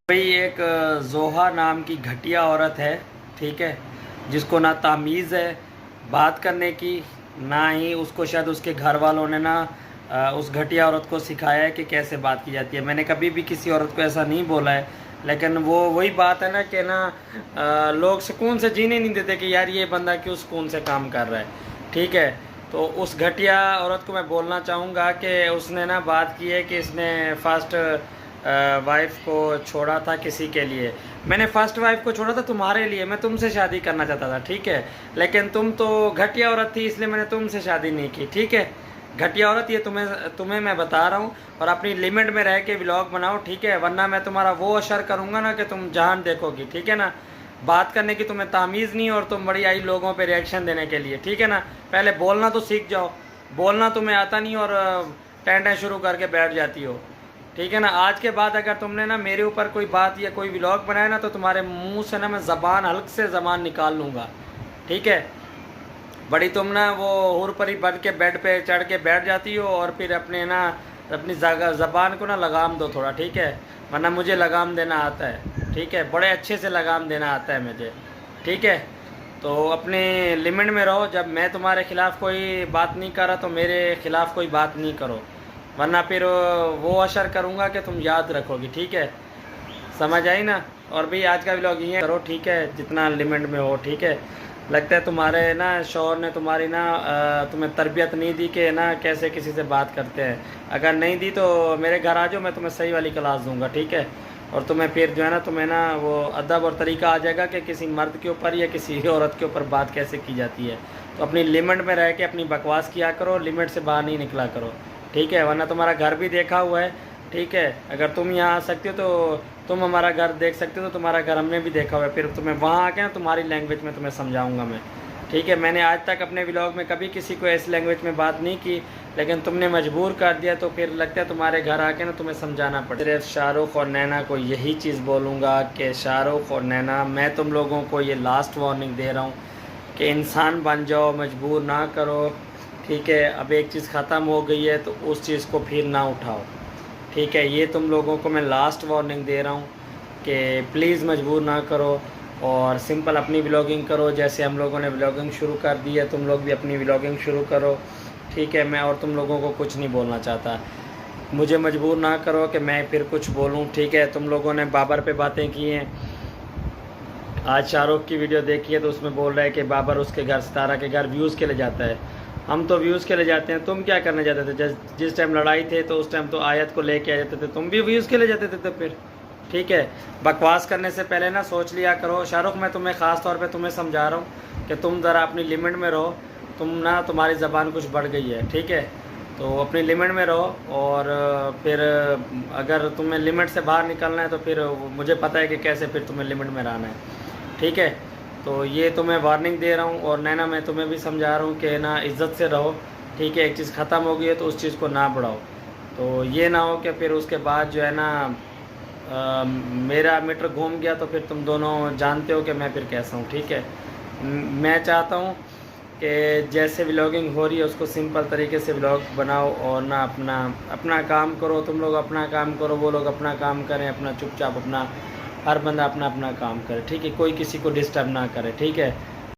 भाई एक जोहा नाम की घटिया औरत है, ठीक है, जिसको ना तामीज़ है बात करने की, ना ही उसको शायद उसके घर वालों ने ना उस घटिया औरत को सिखाया है कि कैसे बात की जाती है। मैंने कभी भी किसी औरत को ऐसा नहीं बोला है, लेकिन वो वही बात है ना कि ना लोग सुकून से जीने नहीं देते कि यार ये बंदा क्यों सुकून से काम कर रहा है, ठीक है। तो उस घटिया औरत को मैं बोलना चाहूँगा कि उसने ना बात की है कि इसने फर्स्ट वाइफ को छोड़ा था किसी के लिए। मैंने फर्स्ट वाइफ को छोड़ा था तुम्हारे लिए, मैं तुमसे शादी करना चाहता था, ठीक है, लेकिन तुम तो घटिया औरत थी इसलिए मैंने तुमसे शादी नहीं की, ठीक है। घटिया औरत ये तुम्हें मैं बता रहा हूँ, और अपनी लिमिट में रह के व्लॉग बनाओ, ठीक है, वरना मैं तुम्हारा वो असर करूँगा ना कि तुम जहान देखोगी, ठीक है ना। बात करने की तुम्हें तामीज़ नहीं और तुम बड़ी आई लोगों पे रिएक्शन देने के लिए, ठीक है ना। पहले बोलना तो सीख जाओ, बोलना तुम्हें आता नहीं और टेंटें शुरू करके बैठ जाती हो, ठीक है ना। आज के बाद अगर तुमने ना मेरे ऊपर कोई बात या कोई व्लॉग बनाया ना तो तुम्हारे मुंह से ना मैं ज़बान हल्क से ज़बान निकाल लूँगा, ठीक है। बड़ी तुम ना वो हुर परी बन के बेड पे चढ़ के बैठ जाती हो और फिर अपने ना अपनी ज़बान को ना लगाम दो थोड़ा, ठीक है, वरना मुझे लगाम देना आता है, ठीक है, बड़े अच्छे से लगाम देना आता है मुझे, ठीक है। तो अपने लिमिट में रहो, जब मैं तुम्हारे ख़िलाफ़ कोई बात नहीं कर रहा तो मेरे ख़िलाफ़ कोई बात नहीं करो, वरना फिर वो असर करूँगा कि तुम याद रखोगी, ठीक है, समझ आई ना। और भी आज का व्लॉग ये करो, ठीक है, जितना लिमिट में हो, ठीक है। लगता है तुम्हारे ना शौहर ने तुम्हारी ना तुम्हें तरबियत नहीं दी कि ना कैसे किसी से बात करते हैं। अगर नहीं दी तो मेरे घर आ जाओ, मैं तुम्हें सही वाली क्लास दूंगा, ठीक है। और तुम्हें फिर जो है ना तुम्हें ना वो अदब और तरीका आ जाएगा कि किसी मर्द के ऊपर या किसी औरत के ऊपर बात कैसे की जाती है। तो अपनी लिमिट में रह के अपनी बकवास किया करो, लिमिट से बाहर नहीं निकला करो, ठीक है, वरना तुम्हारा घर भी देखा हुआ है, ठीक है। अगर तुम यहाँ आ सकते हो तो तुम हमारा घर देख सकते हो, तो तुम्हारा घर हमने भी देखा हुआ है, फिर तुम्हें वहाँ आके ना तुम्हारी लैंग्वेज में तुम्हें समझाऊंगा मैं, ठीक है। मैंने आज तक अपने व्लॉग में कभी किसी को ऐसी लैंग्वेज में बात नहीं की, लेकिन तुमने मजबूर कर दिया, तो फिर लगता है तुम्हारे घर आके ना तुम्हें समझाना पड़े। सिर्फ शाहरुख और नैना को यही चीज़ बोलूँगा कि शाहरुख और नैना, मैं तुम लोगों को ये लास्ट वार्निंग दे रहा हूँ कि इंसान बन जाओ, मजबूर ना करो, ठीक है। अब एक चीज़ ख़त्म हो गई है तो उस चीज़ को फिर ना उठाओ, ठीक है। ये तुम लोगों को मैं लास्ट वार्निंग दे रहा हूँ कि प्लीज़ मजबूर ना करो और सिंपल अपनी व्लॉगिंग करो। जैसे हम लोगों ने व्लॉगिंग शुरू कर दी है, तुम लोग भी अपनी व्लॉगिंग शुरू करो, ठीक है। मैं और तुम लोगों को कुछ नहीं बोलना चाहता, मुझे मजबूर ना करो कि मैं फिर कुछ बोलूँ, ठीक है। तुम लोगों ने बाबर पे बातें की हैं, आज शाहरुख की वीडियो देखी है तो उसमें बोल रहा है कि बाबर उसके घर, सितारा के घर व्यूज़ के लिए जाता है। हम तो व्यूज़ के लिए जाते हैं, तुम क्या करने जाते थे? जिस टाइम लड़ाई थे तो उस टाइम तो आयत को लेके आ जाते थे, तुम भी व्यूज़ के लिए जाते थे। तो फिर ठीक है, बकवास करने से पहले ना सोच लिया करो। शाहरुख, मैं तुम्हें ख़ास तौर पे तुम्हें समझा रहा हूँ कि तुम ज़रा अपनी लिमिट में रहो। तुम ना, तुम्हारी ज़बान कुछ बढ़ गई है, ठीक है, तो अपनी लिमिट में रहो। और फिर अगर तुम्हें लिमिट से बाहर निकलना है तो फिर मुझे पता है कि कैसे फिर तुम्हें लिमिट में रहना है, ठीक है। तो ये तुम्हें वार्निंग दे रहा हूँ। और नैना, मैं तुम्हें भी समझा रहा हूँ कि ना इज़्ज़त से रहो, ठीक है। एक चीज़ ख़त्म हो गई है तो उस चीज़ को ना बढ़ाओ। तो ये ना हो कि फिर उसके बाद जो है ना मेरा मीटर घूम गया तो फिर तुम दोनों जानते हो कि मैं फिर कैसा हूँ, ठीक है। मैं चाहता हूँ कि जैसे व्लॉगिंग हो रही है उसको सिंपल तरीके से व्लॉग बनाओ और ना अपना काम करो। तुम लोग अपना काम करो, वो लोग अपना काम करें, अपना चुपचाप अपना, हर बंदा अपना अपना काम करे, ठीक है। कोई किसी को डिस्टर्ब ना करे, ठीक है।